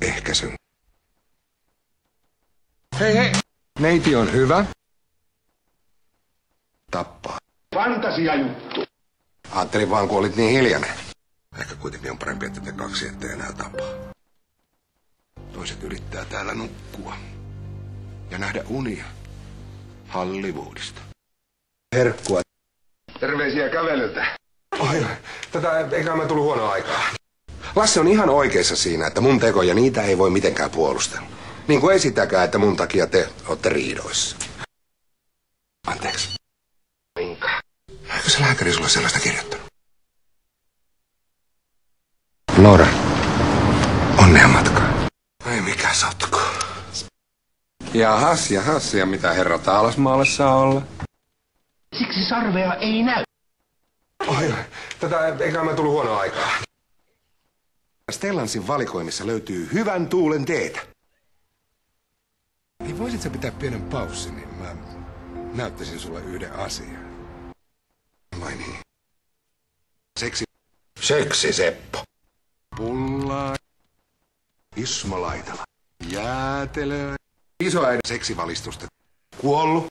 Ehkäisyn. Hei hei! Neiti on hyvä. Tappaa. Fantasiajuttu. Ajattelin vaan, kun olit niin hiljainen. Ehkä kuitenkin on parempi, että te kaksi ette enää tapaa. Toiset yrittää täällä nukkua. Ja nähdä unia. Hollywoodista. Herkkua. Terveisiä kävelyltä. Oi, eikä mä tullut huonoa aikaa. Lasse on ihan oikeassa siinä, että mun tekoja niitä ei voi mitenkään puolustella. Niin kuin ei sitäkään, että mun takia te ootte riidoissa. Anteeksi. Minkä? Eikö se lääkäri sulle sellaista kirjoittanut? Laura, onnea matkaa. Ei mikä sotku. Jahas, ja mitä herra Taalasmaalle saa olla? Siksi sarvea ei näy. Oi, eikä mä tullut huonoa aikaa. Stellansin valikoimissa löytyy hyvän tuulen teetä. Niin voisit sä pitää pienen paussin, niin mä näyttäisin sulle yhden asian. Vai niin? Seksi Seppo. Pullaa. Ismo Laitala. Jäätelöä. Isoäidin seksivalistusta. Kuollut.